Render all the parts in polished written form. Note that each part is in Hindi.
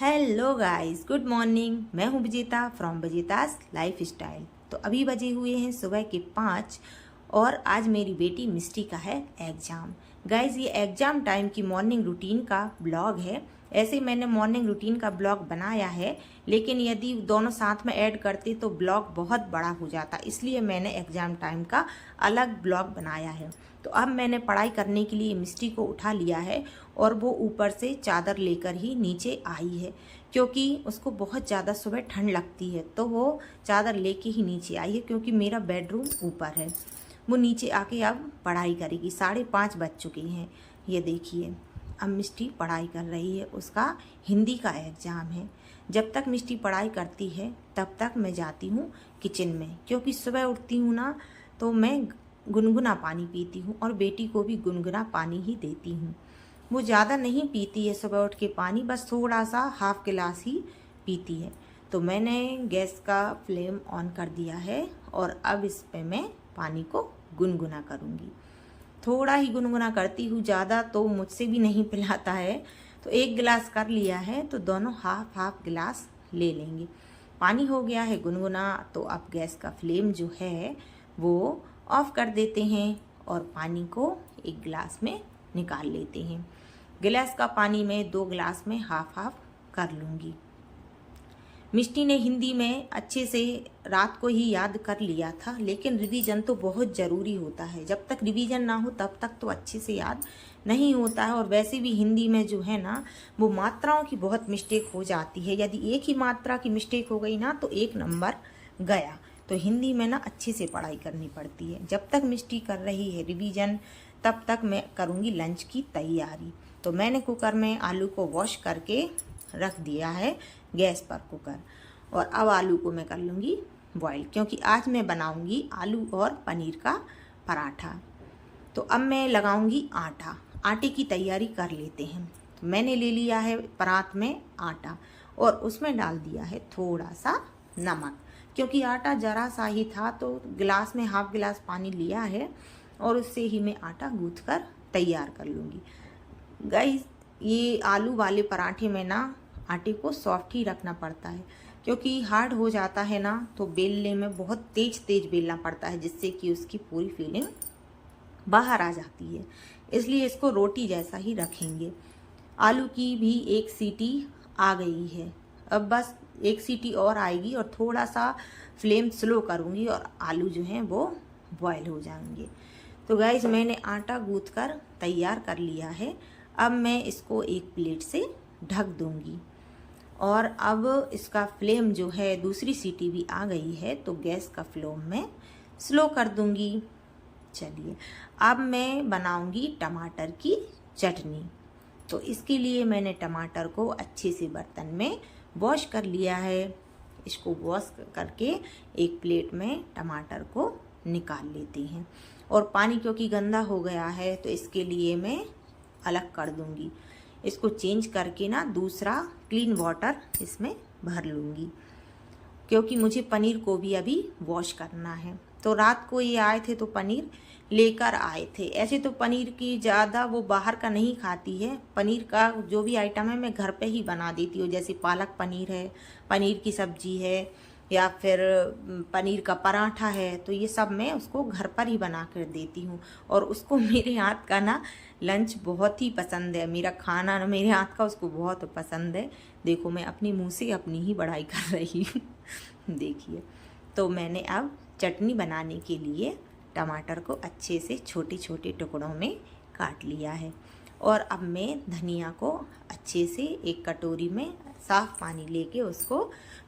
Hello guys, good morning. मैं हूं विजेता फ्रॉम विजेतास लाइफ स्टाइल। तो अभी बजे हुए हैं सुबह के 5 और आज मेरी बेटी मिस्टी का है एग्ज़ाम। गाइस, ये एग्ज़ाम टाइम की मॉर्निंग रूटीन का ब्लॉग है। ऐसे मैंने मॉर्निंग रूटीन का ब्लॉग बनाया है, लेकिन यदि दोनों साथ में ऐड करते तो ब्लॉग बहुत बड़ा हो जाता, इसलिए मैंने एग्ज़ाम टाइम का अलग ब्लॉग बनाया है। तो अब मैंने पढ़ाई करने के लिए मिस्टी को उठा लिया है और वो ऊपर से चादर लेकर ही नीचे आई है, क्योंकि उसको बहुत ज़्यादा सुबह ठंड लगती है। तो वो चादर लेके ही नीचे आई है, क्योंकि मेरा बेडरूम ऊपर है। वो नीचे आके अब पढ़ाई करेगी। 5:30 बज चुके हैं। ये देखिए, अब मिस्टी पढ़ाई कर रही है। उसका हिंदी का एग्ज़ाम है। जब तक मिस्टी पढ़ाई करती है तब तक मैं जाती हूँ किचन में, क्योंकि सुबह उठती हूँ ना तो मैं गुनगुना पानी पीती हूँ और बेटी को भी गुनगुना पानी ही देती हूँ। वो ज़्यादा नहीं पीती है सुबह उठ के पानी, बस थोड़ा सा हाफ गिलास ही पीती है। तो मैंने गैस का फ्लेम ऑन कर दिया है और अब इस पे मैं पानी को गुनगुना करूँगी। थोड़ा ही गुनगुना करती हूँ, ज़्यादा तो मुझसे भी नहीं पिलाता है। तो 1 गिलास कर लिया है तो दोनों हाफ हाफ गिलास ले लेंगे। पानी हो गया है गुनगुना, तो अब गैस का फ्लेम जो है वो ऑफ कर देते हैं और पानी को 1 गिलास में निकाल लेते हैं। गिलास का पानी मैं 2 गिलास में हाफ हाफ कर लूँगी। मिष्टी ने हिंदी में अच्छे से रात को ही याद कर लिया था, लेकिन रिवीजन तो बहुत ज़रूरी होता है। जब तक रिवीजन ना हो तब तक तो अच्छे से याद नहीं होता है। और वैसे भी हिंदी में जो है ना, वो मात्राओं की बहुत मिस्टेक हो जाती है। यदि एक ही मात्रा की मिस्टेक हो गई ना तो 1 नंबर गया। तो हिंदी में ना अच्छे से पढ़ाई करनी पड़ती है। जब तक मिस्टी कर रही है रिवीजन, तब तक मैं करूँगी लंच की तैयारी। तो मैंने कुकर में आलू को वॉश करके रख दिया है गैस पर कुकर, और अब आलू को मैं कर लूँगी बॉईल, क्योंकि आज मैं बनाऊँगी आलू और पनीर का पराठा। तो अब मैं लगाऊँगी आटा। आटे की तैयारी कर लेते हैं। तो मैंने ले लिया है परात में आटा और उसमें डाल दिया है थोड़ा सा नमक, क्योंकि आटा ज़रा सा ही था तो गिलास में हाफ गिलास पानी लिया है और उससे ही मैं आटा गूँथ कर तैयार कर लूँगी। गाइस, ये आलू वाले पराठे में ना आटे को सॉफ्ट ही रखना पड़ता है, क्योंकि हार्ड हो जाता है ना तो बेलने में बहुत तेज तेज बेलना पड़ता है, जिससे कि उसकी पूरी फीलिंग बाहर आ जाती है। इसलिए इसको रोटी जैसा ही रखेंगे। आलू की भी 1 सीटी आ गई है। अब बस 1 सीटी और आएगी और थोड़ा सा फ्लेम स्लो करूँगी और आलू जो हैं वो बॉयल हो जाएंगे। तो गाइस, मैंने आटा गूँथ कर तैयार कर लिया है। अब मैं इसको एक प्लेट से ढक दूँगी और अब इसका फ्लेम जो है, दूसरी सीटी भी आ गई है तो गैस का फ्लेम मैं स्लो कर दूँगी। चलिए, अब मैं बनाऊँगी टमाटर की चटनी। तो इसके लिए मैंने टमाटर को अच्छे से बर्तन में वॉश कर लिया है। इसको वॉश करके एक प्लेट में टमाटर को निकाल लेते हैं। और पानी क्योंकि गंदा हो गया है तो इसके लिए मैं अलग कर दूँगी। इसको चेंज करके ना दूसरा क्लीन वाटर इसमें भर लूँगी, क्योंकि मुझे पनीर को भी अभी वॉश करना है। तो रात को ये आए थे तो पनीर लेकर आए थे। ऐसे तो पनीर की ज़्यादा वो बाहर का नहीं खाती है। पनीर का जो भी आइटम है मैं घर पे ही बना देती हूँ, जैसे पालक पनीर है, पनीर की सब्जी है, या फिर पनीर का पराठा है। तो ये सब मैं उसको घर पर ही बना कर देती हूँ। और उसको मेरे हाथ का ना लंच बहुत ही पसंद है। मेरा खाना ना मेरे हाथ का उसको बहुत पसंद है। देखो, मैं अपने मुंह से अपनी ही बड़ाई कर रही हूँ। देखिए, तो मैंने अब चटनी बनाने के लिए टमाटर को अच्छे से छोटे छोटे टुकड़ों में काट लिया है। और अब मैं धनिया को अच्छे से एक कटोरी में साफ़ पानी लेके उसको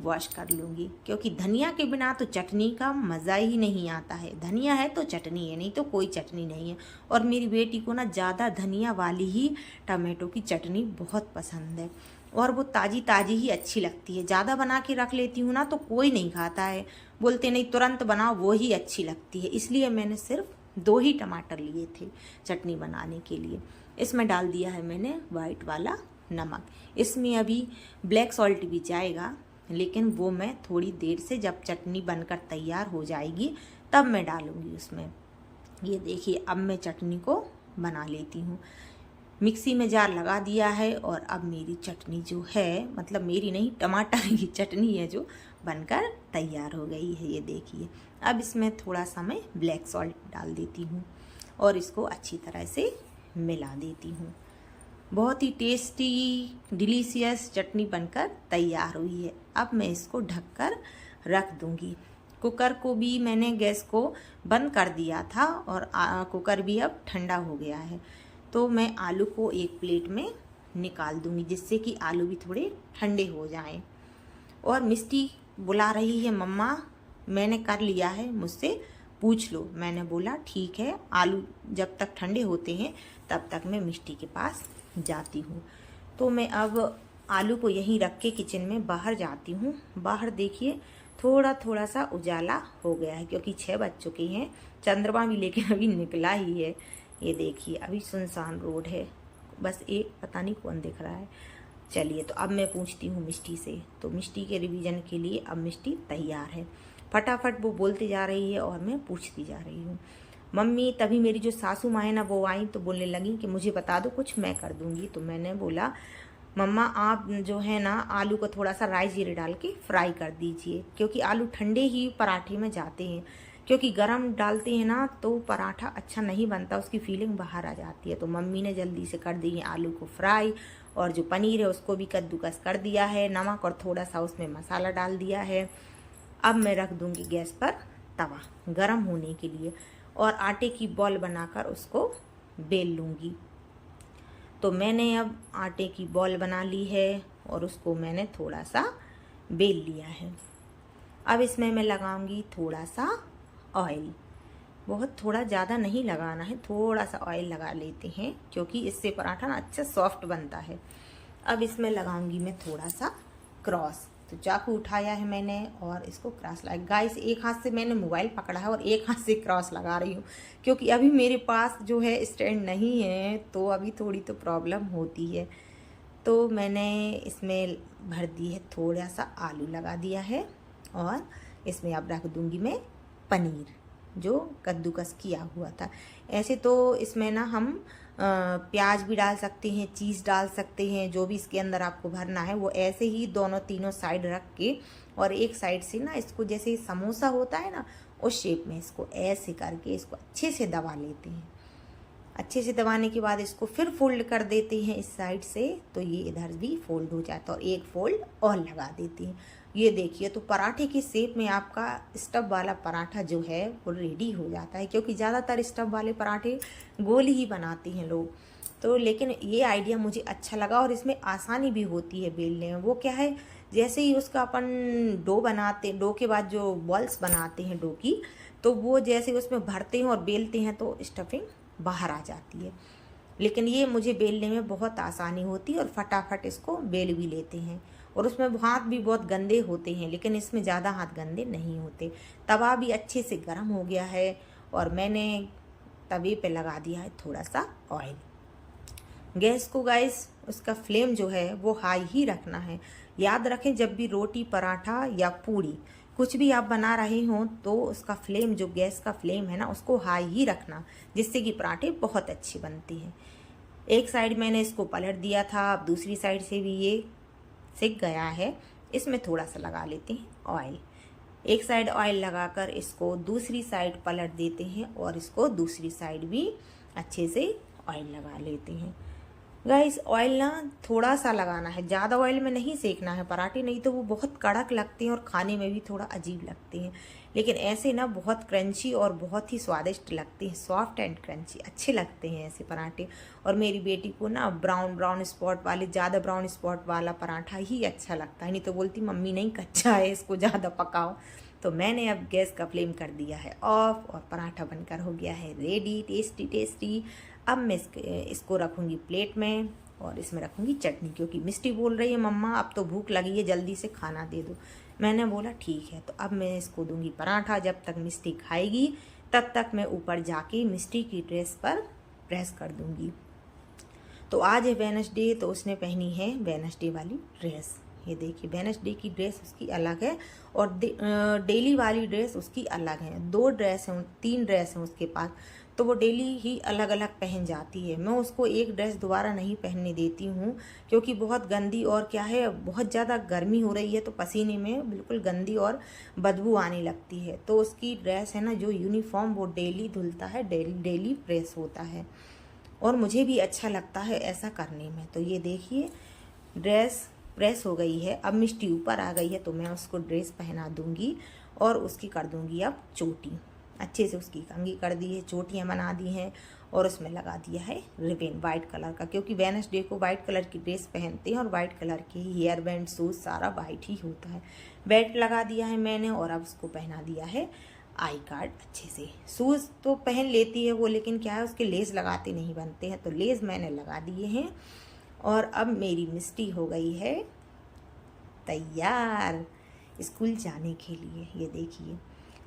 वॉश कर लूँगी, क्योंकि धनिया के बिना तो चटनी का मज़ा ही नहीं आता है। धनिया है तो चटनी है, नहीं तो कोई चटनी नहीं है। और मेरी बेटी को ना ज़्यादा धनिया वाली ही टमाटो की चटनी बहुत पसंद है, और वो ताज़ी ताज़ी ही अच्छी लगती है। ज़्यादा बना के रख लेती हूँ ना तो कोई नहीं खाता है, बोलते नहीं तुरंत बनाओ, वो ही अच्छी लगती है। इसलिए मैंने सिर्फ 2 ही टमाटर लिए थे चटनी बनाने के लिए। इसमें डाल दिया है मैंने वाइट वाला नमक। इसमें अभी ब्लैक सॉल्ट भी जाएगा, लेकिन वो मैं थोड़ी देर से जब चटनी बनकर तैयार हो जाएगी तब मैं डालूँगी उसमें। ये देखिए, अब मैं चटनी को बना लेती हूँ। मिक्सी में जार लगा दिया है और अब मेरी चटनी जो है, मतलब मेरी नहीं, टमाटर की चटनी है जो बनकर तैयार हो गई है। ये देखिए, अब इसमें थोड़ा सा मैं ब्लैक सॉल्ट डाल देती हूँ और इसको अच्छी तरह से मिला देती हूँ। बहुत ही टेस्टी डिलीशियस चटनी बनकर तैयार हुई है। अब मैं इसको ढककर रख दूँगी। कुकर को भी मैंने गैस को बंद कर दिया था और कुकर भी अब ठंडा हो गया है। तो मैं आलू को एक प्लेट में निकाल दूँगी जिससे कि आलू भी थोड़े ठंडे हो जाएं। और मिष्टी बुला रही है, मम्मा मैंने कर लिया है, मुझसे पूछ लो। मैंने बोला ठीक है, आलू जब तक ठंडे होते हैं तब तक मैं मिष्टी के पास जाती हूँ। तो मैं अब आलू को यहीं रख के किचन में बाहर जाती हूँ। बाहर देखिए थोड़ा थोड़ा सा उजाला हो गया है क्योंकि 6 बज चुके हैं। चंद्रमा भी लेकिन अभी निकला ही है। ये देखिए अभी सुनसान रोड है, बस एक पता नहीं कौन दिख रहा है। चलिए, तो अब मैं पूछती हूँ मिष्टी से। तो मिष्टी के रिवीजन के लिए अब मिष्टी तैयार है। फटाफट वो बोलते जा रही है और मैं पूछती जा रही हूँ। मम्मी, तभी मेरी जो सासू माँ है ना वो आई तो बोलने लगी कि मुझे बता दो, कुछ मैं कर दूँगी। तो मैंने बोला मम्मा आप जो है ना आलू को थोड़ा सा राई जीरे डाल के फ्राई कर दीजिए, क्योंकि आलू ठंडे ही पराठे में जाते हैं, क्योंकि गरम डालते हैं ना तो पराठा अच्छा नहीं बनता, उसकी फीलिंग बाहर आ जाती है। तो मम्मी ने जल्दी से कर दी है आलू को फ्राई और जो पनीर है उसको भी कद्दूकस कर दिया है, नमक और थोड़ा सा उसमें मसाला डाल दिया है। अब मैं रख दूँगी गैस पर तवा गरम होने के लिए और आटे की बॉल बनाकर उसको बेल लूँगी। तो मैंने अब आटे की बॉल बना ली है और उसको मैंने थोड़ा सा बेल लिया है। अब इसमें मैं लगाऊंगी थोड़ा सा ऑयल। बहुत थोड़ा ज़्यादा नहीं लगाना है, थोड़ा सा ऑयल लगा लेते हैं क्योंकि इससे पराठा ना अच्छा सॉफ्ट बनता है। अब इसमें लगाऊंगी मैं थोड़ा सा क्रॉस। तो चाकू उठाया है मैंने और इसको क्रॉस लगा। गाइस, एक हाथ से मैंने मोबाइल पकड़ा है और एक हाथ से क्रॉस लगा रही हूँ क्योंकि अभी मेरे पास जो है स्टैंड नहीं है, तो अभी थोड़ी तो प्रॉब्लम होती है। तो मैंने इसमें भर दी है, थोड़ा सा आलू लगा दिया है और इसमें अब रख दूँगी मैं पनीर जो कद्दूकस किया हुआ था। ऐसे तो इसमें ना हम प्याज भी डाल सकते हैं, चीज़ डाल सकते हैं, जो भी इसके अंदर आपको भरना है वो ऐसे ही दोनों तीनों साइड रख के और एक साइड से ना इसको जैसे समोसा होता है ना उस शेप में इसको ऐसे करके इसको अच्छे से दबा लेते हैं। अच्छे से दबाने के बाद इसको फिर फोल्ड कर देते हैं इस साइड से, तो ये इधर भी फोल्ड हो जाता है और एक फोल्ड और लगा देते हैं। ये देखिए, तो पराठे की शेप में आपका स्टफ वाला पराठा जो है वो रेडी हो जाता है, क्योंकि ज़्यादातर स्टफ वाले पराठे गोल ही बनाते हैं लोग। तो लेकिन ये आइडिया मुझे अच्छा लगा और इसमें आसानी भी होती है बेलने में। वो क्या है, जैसे ही उसका अपन डो बनाते, डो के बाद जो बॉल्स बनाते हैं डो की, तो वो जैसे उसमें भरते हैं और बेलते हैं तो स्टफिंग बाहर आ जाती है। लेकिन ये मुझे बेलने में बहुत आसानी होती है और फटाफट इसको बेल भी लेते हैं। और उसमें हाथ भी बहुत गंदे होते हैं, लेकिन इसमें ज़्यादा हाथ गंदे नहीं होते। तवा भी अच्छे से गर्म हो गया है और मैंने तवे पे लगा दिया है थोड़ा सा ऑयल। गैस को गाइस उसका फ्लेम जो है वो हाई ही रखना है। याद रखें, जब भी रोटी पराठा या पूड़ी कुछ भी आप बना रहे हो तो उसका फ्लेम, जो गैस का फ्लेम है ना, उसको हाई ही रखना, जिससे कि पराठे बहुत अच्छे बनते हैं। एक साइड मैंने इसको पलट दिया था, अब दूसरी साइड से भी ये सिक गया है। इसमें थोड़ा सा लगा लेते हैं ऑयल। एक साइड ऑयल लगाकर इसको दूसरी साइड पलट देते हैं और इसको दूसरी साइड भी अच्छे से ऑयल लगा लेते हैं। गाइस, ऑयल ना थोड़ा सा लगाना है, ज़्यादा ऑयल में नहीं सेकना है पराठे, नहीं तो वो बहुत कड़क लगते हैं और खाने में भी थोड़ा अजीब लगते हैं। लेकिन ऐसे ना बहुत क्रंची और बहुत ही स्वादिष्ट लगते हैं, सॉफ्ट एंड क्रंची अच्छे लगते हैं ऐसे पराठे। और मेरी बेटी को ना ब्राउन ब्राउन स्पॉट वाले, ज़्यादा ब्राउन स्पॉट वाला पराठा ही अच्छा लगता है, नहीं तो बोलती मम्मी नहीं कच्चा है, इसको ज़्यादा पकाओ। तो मैंने अब गैस का फ्लेम कर दिया है ऑफ और पराठा बनकर हो गया है रेडी, टेस्टी टेस्टी। अब मैं इसको रखूँगी प्लेट में और इसमें रखूँगी चटनी, क्योंकि मिष्टी बोल रही है मम्मा अब तो भूख लगी है, जल्दी से खाना दे दो। मैंने बोला ठीक है। तो अब मैं इसको दूंगी पराठा। जब तक मिष्टी खाएगी तब तक मैं ऊपर जाके मिष्टी की ड्रेस पर प्रेस कर दूंगी। तो आज है वेडनेसडे, तो उसने पहनी है वेडनेसडे वाली ड्रेस। ये देखिए, वेडनेसडे की ड्रेस उसकी अलग है और डेली वाली ड्रेस उसकी अलग है। 2 ड्रेस हैं, 3 ड्रेस हैं उसके पास। तो वो डेली ही अलग अलग पहन जाती है। मैं उसको एक ड्रेस दोबारा नहीं पहनने देती हूँ, क्योंकि बहुत गंदी, और क्या है बहुत ज़्यादा गर्मी हो रही है तो पसीने में बिल्कुल गंदी और बदबू आने लगती है। तो उसकी ड्रेस है ना जो यूनिफॉर्म, वो डेली धुलता है, डेली प्रेस होता है, और मुझे भी अच्छा लगता है ऐसा करने में। तो ये देखिए ड्रेस प्रेस हो गई है। अब मिष्टी ऊपर आ गई है तो मैं उसको ड्रेस पहना दूंगी और उसकी कर दूंगी अब चोटी। अच्छे से उसकी कंघी कर दी है, चोटियाँ बना दी हैं, और उसमें लगा दिया है रिबन वाइट कलर का, क्योंकि वेडनेसडे को वाइट कलर की ड्रेस पहनते हैं और वाइट कलर के ही हेयर बैंड, शूज सारा वाइट ही होता है। बेल्ट लगा दिया है मैंने, और अब उसको पहना दिया है आई कार्ड अच्छे से। शूज़ तो पहन लेती है वो, लेकिन क्या है उसके लेस लगाते नहीं बनते हैं, तो लेस मैंने लगा दिए हैं। और अब मेरी मिष्टी हो गई है तैयार स्कूल जाने के लिए, ये देखिए।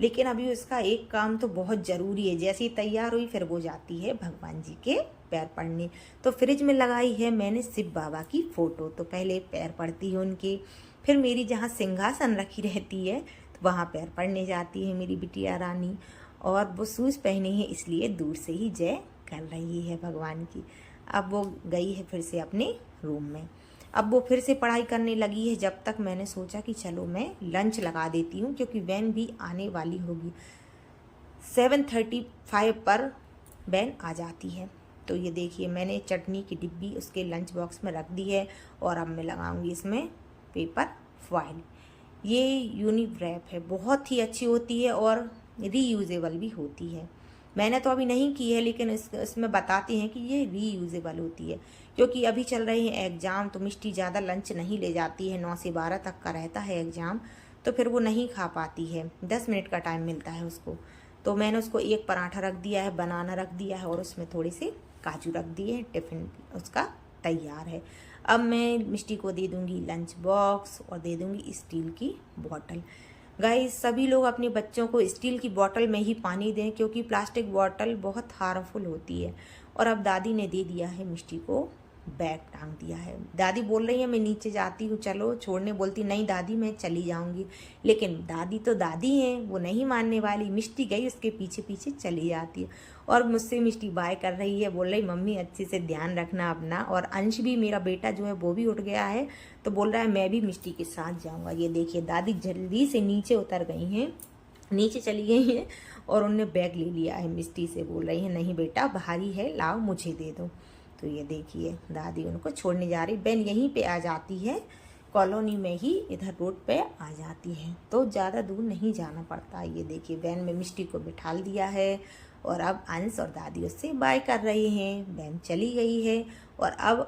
लेकिन अभी उसका एक काम तो बहुत ज़रूरी है। जैसे ही तैयार हुई फिर वो जाती है भगवान जी के पैर पड़ने। तो फ्रिज में लगाई है मैंने शिव बाबा की फ़ोटो, तो पहले पैर पड़ती है उनके, फिर मेरी जहाँ सिंहासन रखी रहती है तो वहाँ पैर पड़ने जाती है मेरी बिटिया रानी। और वो शूज़ पहने हैं इसलिए दूर से ही जय कर रही है भगवान की। अब वो गई है फिर से अपने रूम में। अब वो फिर से पढ़ाई करने लगी है, जब तक मैंने सोचा कि चलो मैं लंच लगा देती हूँ, क्योंकि वैन भी आने वाली होगी। 7:35 पर वैन आ जाती है। तो ये देखिए मैंने चटनी की डिब्बी उसके लंच बॉक्स में रख दी है, और अब मैं लगाऊंगी इसमें पेपर फॉइल। ये यूनिव्रैप है, बहुत ही अच्छी होती है और रीयूजेबल भी होती है। मैंने तो अभी नहीं की है, लेकिन इसमें बताते हैं कि ये रीयूजेबल होती है, क्योंकि अभी चल रहे हैं एग्ज़ाम, तो मिष्टी ज़्यादा लंच नहीं ले जाती है। 9 से 12 तक का रहता है एग्ज़ाम, तो फिर वो नहीं खा पाती है, 10 मिनट का टाइम मिलता है उसको। तो मैंने उसको एक पराठा रख दिया है, बनाना रख दिया है, और उसमें थोड़े से काजू रख दिए हैं। टिफ़िन उसका तैयार है। अब मैं मिष्टी को दे दूँगी लंच बॉक्स, और दे दूँगी स्टील की बॉटल। गाइस सभी लोग अपने बच्चों को स्टील की बोतल में ही पानी दें, क्योंकि प्लास्टिक बोतल बहुत हार्मफुल होती है। और अब दादी ने दे दिया है मिष्टी को बैग, टांग दिया है। दादी बोल रही है मैं नीचे जाती हूँ, चलो छोड़ने, बोलती नहीं दादी मैं चली जाऊँगी, लेकिन दादी तो दादी हैं, वो नहीं मानने वाली। मिष्टी गई उसके पीछे पीछे चली जाती है, और मुझसे मिष्टी बाय कर रही है, बोल रही मम्मी अच्छे से ध्यान रखना अपना। और अंश भी, मेरा बेटा जो है वो भी उठ गया है, तो बोल रहा है मैं भी मिष्टी के साथ जाऊँगा। ये देखिए दादी जल्दी से नीचे उतर गई हैं, नीचे चली गई हैं, और उनने बैग ले लिया है। मिष्टी से बोल रही है नहीं बेटा भारी है, लाओ मुझे दे दो। तो ये देखिए दादी उनको छोड़ने जा रही। वैन यहीं पे आ जाती है, कॉलोनी में ही इधर रोड पे आ जाती है, तो ज़्यादा दूर नहीं जाना पड़ता। ये देखिए वैन में मिष्टी को बिठाल दिया है, और अब अंश और दादी उससे बाय कर रहे हैं। वैन चली गई है, और अब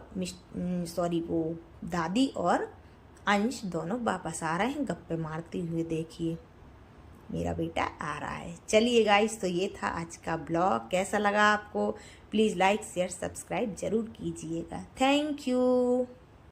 वो दादी और अंश दोनों वापस आ रहे हैं गप्पे मारते हुए। देखिए मेरा बेटा आ रहा है। चलिए गाइस, तो ये था आज का ब्लॉग। कैसा लगा आपको? प्लीज़ लाइक शेयर सब्सक्राइब ज़रूर कीजिएगा। Thank you.